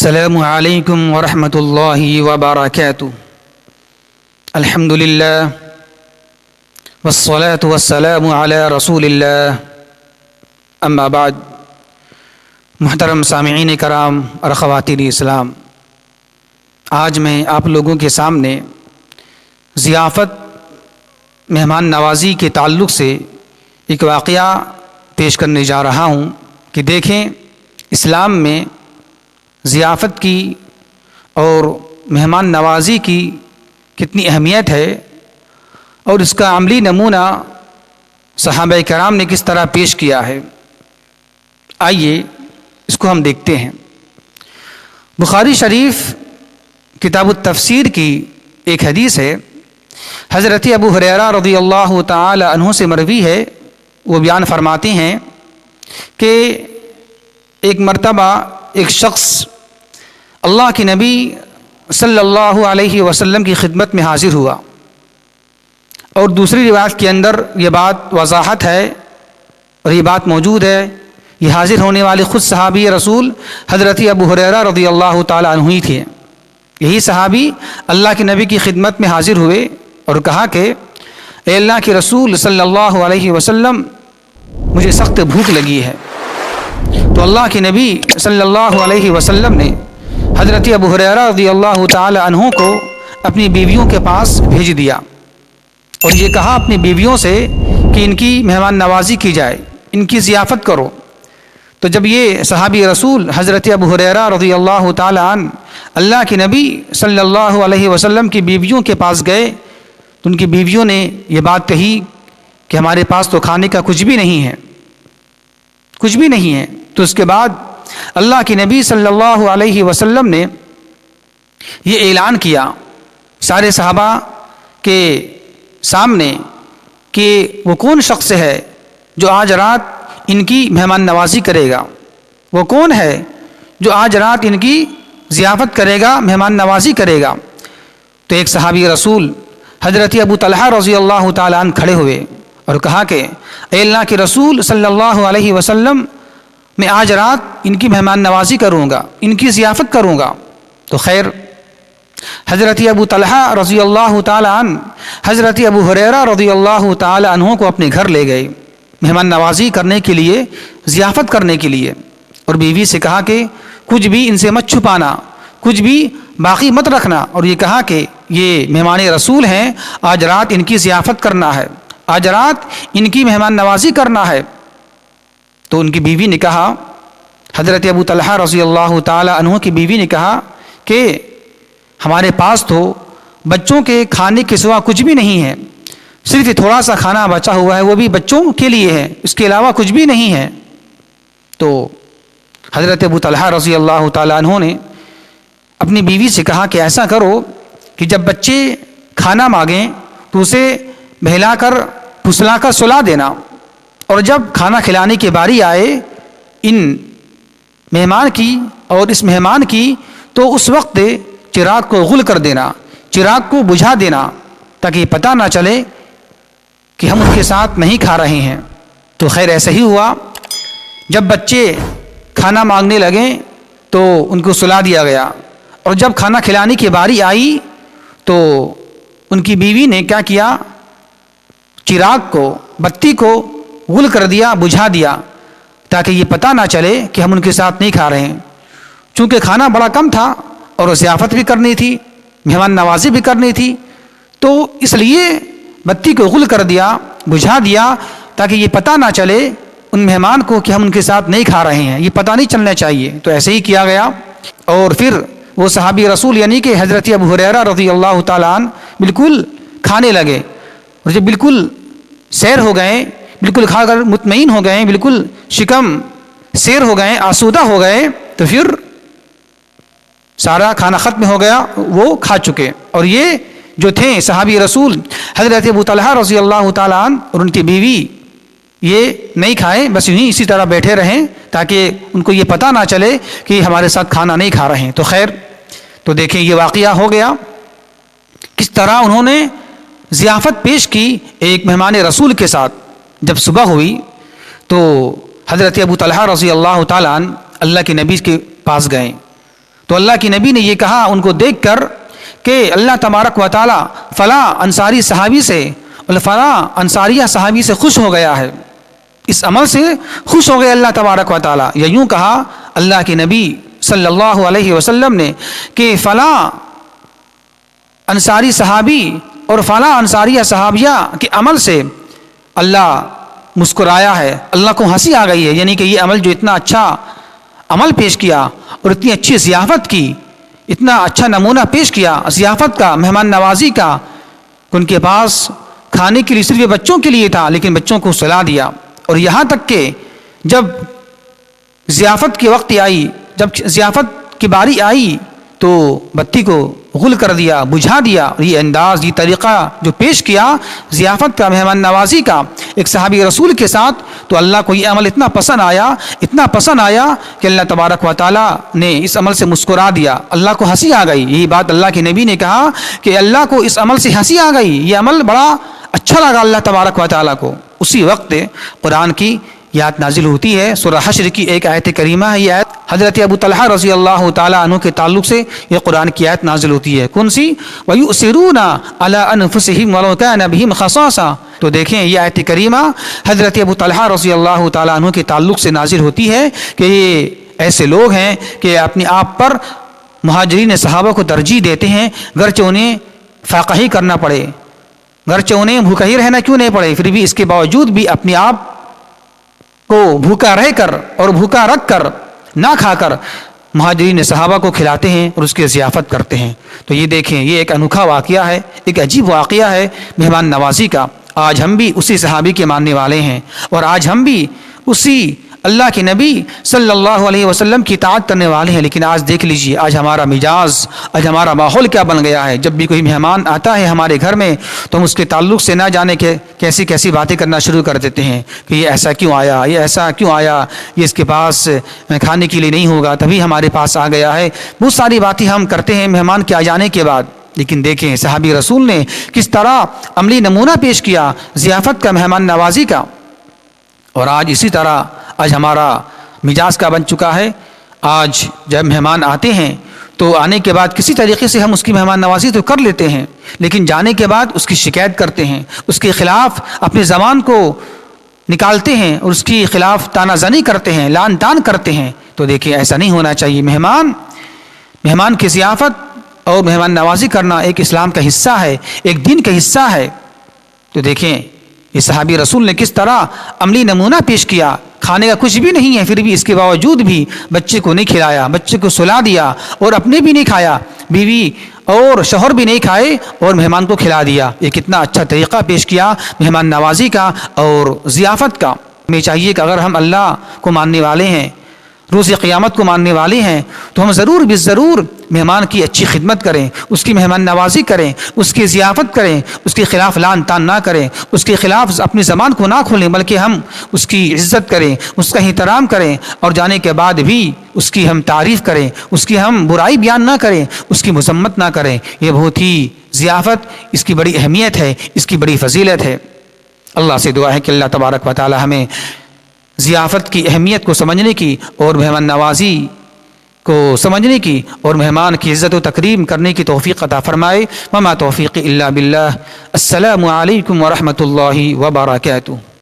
السلام علیکم ورحمۃ اللہ وبرکاتہ۔ الحمد للہ والصلاة والسلام علی رسول اللہ، اما بعد۔ محترم سامعین کرام اور خواتین اسلام، آج میں آپ لوگوں کے سامنے ضیافت مہمان نوازی کے تعلق سے ایک واقعہ پیش کرنے جا رہا ہوں کہ دیکھیں اسلام میں ضیافت کی اور مہمان نوازی کی کتنی اہمیت ہے اور اس کا عملی نمونہ صحابہ کرام نے کس طرح پیش کیا ہے۔ آئیے اس کو ہم دیکھتے ہیں۔ بخاری شریف کتاب التفسیر کی ایک حدیث ہے، حضرت ابو ہریرہ رضی اللہ تعالی عنہ سے مروی ہے۔ وہ بیان فرماتے ہیں کہ ایک مرتبہ ایک شخص اللہ کے نبی صلی اللہ علیہ وسلم کی خدمت میں حاضر ہوا، اور دوسری روایت کے اندر یہ بات وضاحت ہے اور یہ بات موجود ہے، یہ حاضر ہونے والے خود صحابی رسول حضرت ابو ہریرہ رضی اللہ تعالی عنہ ہی تھے۔ یہی صحابی اللہ کے نبی کی خدمت میں حاضر ہوئے اور کہا کہ اے اللہ کے رسول صلی اللہ علیہ وسلم، مجھے سخت بھوک لگی ہے۔ تو اللہ کے نبی صلی اللہ علیہ وسلم نے حضرت ابو ہریرہ رضی اللہ تعالی عنہ کو اپنی بیویوں کے پاس بھیج دیا اور یہ کہا اپنی بیویوں سے کہ ان کی مہمان نوازی کی جائے، ان کی ضیافت کرو۔ تو جب یہ صحابی رسول حضرت ابو ہریرہ رضی اللہ تعالی عنہ اللہ کے نبی صلی اللہ علیہ وسلم کی بیویوں کے پاس گئے تو ان کی بیویوں نے یہ بات کہی کہ ہمارے پاس تو کھانے کا کچھ بھی نہیں ہے، کچھ بھی نہیں ہے۔ تو اس کے بعد اللہ کے نبی صلی اللہ علیہ وسلم نے یہ اعلان کیا سارے صحابہ کے سامنے کہ وہ کون شخص ہے جو آج رات ان کی مہمان نوازی کرے گا، وہ کون ہے جو آج رات ان کی ضیافت کرے گا، مہمان نوازی کرے گا۔ تو ایک صحابی رسول حضرت ابو طلحہ رضی اللہ تعالیٰ عنہ کھڑے ہوئے اور کہا کہ اے اللہ کے رسول صلی اللہ علیہ وسلم، میں آج رات ان کی مہمان نوازی کروں گا، ان کی ضیافت کروں گا۔ تو خیر، حضرت ابو طلحہ رضی اللہ تعالیٰ عنہ حضرت ابو ہریرہ رضی اللہ تعالیٰ عنہ کو اپنے گھر لے گئے مہمان نوازی کرنے کے لیے، ضیافت کرنے کے لیے، اور بیوی سے کہا کہ کچھ بھی ان سے مت چھپانا، کچھ بھی باقی مت رکھنا، اور یہ کہا کہ یہ مہمان رسول ہیں، آج رات ان کی ضیافت کرنا ہے، آج رات ان کی مہمان نوازی کرنا ہے۔ تو ان کی بیوی نے کہا، حضرت ابو طلحہ رضی اللہ تعالی عنہ کی بیوی نے کہا کہ ہمارے پاس تو بچوں کے کھانے کے سوا کچھ بھی نہیں ہے، صرف تھوڑا سا کھانا بچا ہوا ہے، وہ بھی بچوں کے لیے ہے، اس کے علاوہ کچھ بھی نہیں ہے۔ تو حضرت ابو طلحہ رضی اللہ تعالی عنہ نے اپنی بیوی سے کہا کہ ایسا کرو کہ جب بچے کھانا مانگیں تو اسے بہلا کر پھسلا کر سلا دینا، اور جب کھانا کھلانے کی باری آئے ان مہمان کی اور اس مہمان کی تو اس وقت چراغ کو غل کر دینا، چراغ کو بجھا دینا، تاکہ پتہ نہ چلے کہ ہم ان کے ساتھ نہیں کھا رہے ہیں۔ تو خیر ایسا ہی ہوا، جب بچے کھانا مانگنے لگے تو ان کو سلا دیا گیا، اور جب کھانا کھلانے کی باری آئی تو ان کی بیوی نے کیا کیا، چراغ کو، بتی کو غل کر دیا، بجھا دیا، تاکہ یہ پتہ نہ چلے کہ ہم ان کے ساتھ نہیں کھا رہے ہیں۔ چونکہ کھانا بڑا کم تھا اور ضیافت بھی کرنی تھی، مہمان نوازی بھی کرنی تھی، تو اس لیے بتی کو غل کر دیا، بجھا دیا، تاکہ یہ پتہ نہ چلے ان مہمان کو کہ ہم ان کے ساتھ نہیں کھا رہے ہیں، یہ پتہ نہیں چلنا چاہیے۔ تو ایسے ہی کیا گیا، اور پھر وہ صحابی رسول یعنی کہ حضرت ابو ہریرہ رضی اللہ تعالیٰ عنہ بالکل کھانے لگے، اور جب بالکل سیر ہو گئے، بالکل کھا کر مطمئن ہو گئے، بالکل شکم سیر ہو گئے، آسودہ ہو گئے، تو پھر سارا کھانا ختم ہو گیا، وہ کھا چکے۔ اور یہ جو تھے صحابی رسول حضرت ابو طلحہ رضی اللہ تعالیٰ عنہ اور ان کی بیوی، یہ نہیں کھائے، بس یوں ہی اسی طرح بیٹھے رہیں تاکہ ان کو یہ پتہ نہ چلے کہ ہمارے ساتھ کھانا نہیں کھا رہے ہیں۔ تو خیر، تو دیکھیں یہ واقعہ ہو گیا، کس طرح انہوں نے ضیافت پیش کی ایک مہمان رسول کے ساتھ۔ جب صبح ہوئی تو حضرت ابو طلحہ رضی اللہ تعالیٰ عنہ اللہ کے نبی کے پاس گئے تو اللہ کے نبی نے یہ کہا ان کو دیکھ کر کہ اللہ تبارک و تعالیٰ فلاں انصاری صحابی سے فلاں انصاریہ صحابی سے خوش ہو گیا ہے، اس عمل سے خوش ہو گیا اللہ تبارک و تعالیٰ. یا یوں کہا اللہ کے نبی صلی اللہ علیہ وسلم نے کہ فلاں انصاری صحابی اور فلاں انصاریہ صحابیہ کے عمل سے اللہ مسکرایا ہے، اللہ کو ہنسی آ گئی ہے. یعنی کہ یہ عمل جو اتنا اچھا عمل پیش کیا اور اتنی اچھی ضیافت کی، اتنا اچھا نمونہ پیش کیا ضیافت کا، مہمان نوازی کا، ان کے پاس کھانے کے لیے صرف بچوں کے لیے تھا لیکن بچوں کو سلا دیا. اور یہاں تک کہ جب ضیافت کے وقت آئی، جب ضیافت کی باری آئی تو بتی کو غل کر دیا، بجھا دیا. اور یہ انداز، یہ طریقہ جو پیش کیا ضیافت کا، مہمان نوازی کا ایک صحابی رسول کے ساتھ، تو اللہ کو یہ عمل اتنا پسند آیا کہ اللہ تبارک و تعالیٰ نے اس عمل سے مسکرا دیا، اللہ کو ہنسی آ گئی. یہی بات اللہ کے نبی نے کہا کہ اللہ کو اس عمل سے ہنسی آ گئی، یہ عمل بڑا اچھا لگا اللہ تبارک و تعالیٰ کو. اسی وقت قرآن کی یہ آیت نازل ہوتی ہے، سورہ حشر کی ایک آیت کریمہ ہے. یہ آیت حضرت ابو طلحہ رضی اللہ تعالیٰ عنہ کے تعلق سے یہ قرآن کی آیت نازل ہوتی ہے. کون سی؟ وَيُؤْثِرُونَ عَلَىٰ أَنفُسِهِمْ وَلَوْ كَانَ بِهِمْ خَصَاصَةٌ. تو دیکھیں یہ آیت کریمہ حضرت ابو طلحہ رضی اللہ تعالیٰ عنہ کے تعلق سے نازل ہوتی ہے کہ یہ ایسے لوگ ہیں کہ اپنے آپ پر مہاجرین صحابہ کو ترجیح دیتے ہیں، گرچہ انہیں فاقہ ہی کرنا پڑے، گرچہ انہیں بھوکا ہی رہنا کیوں نہیں پڑے، پھر بھی اس کے باوجود بھی اپنے آپ کو بھوکا رہ کر اور بھوکا رکھ کر نہ کھا کر مہاجرین صحابہ کو کھلاتے ہیں اور اس کی ضیافت کرتے ہیں. تو یہ دیکھیں یہ ایک انوکھا واقعہ ہے، ایک عجیب واقعہ ہے مہمان نوازی کا. آج ہم بھی اسی صحابی کے ماننے والے ہیں اور آج ہم بھی اسی اللہ کے نبی صلی اللہ علیہ وسلم کی اطاعت کرنے والے ہیں. لیکن آج دیکھ لیجیے آج ہمارا مزاج، آج ہمارا ماحول کیا بن گیا ہے. جب بھی کوئی مہمان آتا ہے ہمارے گھر میں تو ہم اس کے تعلق سے نہ جانے کے کیسی باتیں کرنا شروع کر دیتے ہیں کہ یہ ایسا کیوں آیا، یہ ایسا کیوں آیا، یہ اس کے پاس کھانے کے لیے نہیں ہوگا تبھی ہمارے پاس آ گیا ہے. بہت ساری باتیں ہم کرتے ہیں مہمان کے آ جانے کے بعد. لیکن دیکھیں صحابی رسول نے کس طرح عملی نمونہ پیش کیا ضیافت کا، مہمان نوازی کا. اور آج اسی طرح آج ہمارا مزاج کا بن چکا ہے. آج جب مہمان آتے ہیں تو آنے کے بعد کسی طریقے سے ہم اس کی مہمان نوازی تو کر لیتے ہیں لیکن جانے کے بعد اس کی شکایت کرتے ہیں، اس کے خلاف اپنی زبان کو نکالتے ہیں اور اس کے خلاف تانا زنی کرتے ہیں، لعن طعن کرتے ہیں. تو دیکھیں ایسا نہیں ہونا چاہیے. مہمان کی ضیافت اور مہمان نوازی کرنا ایک اسلام کا حصہ ہے، ایک دین کا حصہ ہے. تو دیکھیں یہ صحابی رسول نے کس طرح عملی نمونہ پیش کیا. کھانے کا کچھ بھی نہیں ہے پھر بھی اس کے باوجود بھی بچے کو نہیں کھلایا، بچے کو سلا دیا اور اپنے بھی نہیں کھایا، بیوی اور شوہر بھی نہیں کھائے اور مہمان کو کھلا دیا. یہ کتنا اچھا طریقہ پیش کیا مہمان نوازی کا اور ضیافت کا. ہمیں چاہیے کہ اگر ہم اللہ کو ماننے والے ہیں، روز قیامت کو ماننے والے ہیں تو ہم ضرور مہمان کی اچھی خدمت کریں، اس کی مہمان نوازی کریں، اس کی ضیافت کریں، اس کے خلاف لعن طعن نہ کریں، اس کے خلاف اپنی زبان کو نہ کھولیں بلکہ ہم اس کی عزت کریں، اس کا احترام کریں اور جانے کے بعد بھی اس کی ہم تعریف کریں، اس کی ہم برائی بیان نہ کریں، اس کی مذمت نہ کریں. یہ بہت ہی ضیافت اس کی بڑی اہمیت ہے، اس کی بڑی فضیلت ہے. اللہ سے دعا ہے کہ اللہ تبارک و تعالی ہمیں ضیافت کی اہمیت کو سمجھنے کی اور مہمان نوازی کو سمجھنے کی اور مہمان کی عزت و تکریم کرنے کی توفیق عطا فرمائے. وما توفیق الا باللہ. السلام علیکم ورحمۃ اللہ وبرکاتہ.